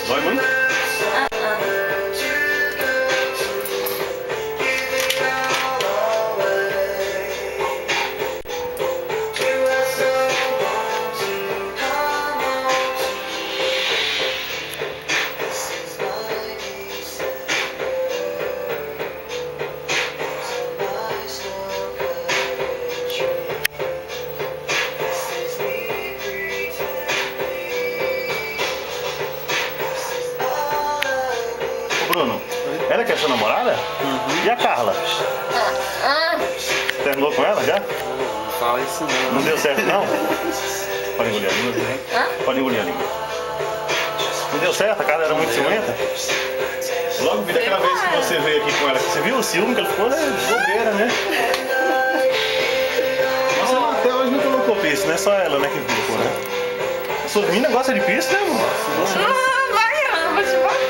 Dói muito? Bruno, ela que é sua namorada? Uhum. E a Carla? Terminou com ela já? Não fala isso não. Não deu certo não? Pode engolir a língua. Pode engolir a língua. Não deu certo? A Carla era muito ciumenta? Logo vi daquela vez que você veio aqui com ela. Você viu o ciúme que ela ficou, né? De bobeira, né? Mas ela até hoje não colocou piercing, né? Só ela, né, que colocou, né? A sua menina gosta de piercing, né, amor? Vai, Ana, vou te bater.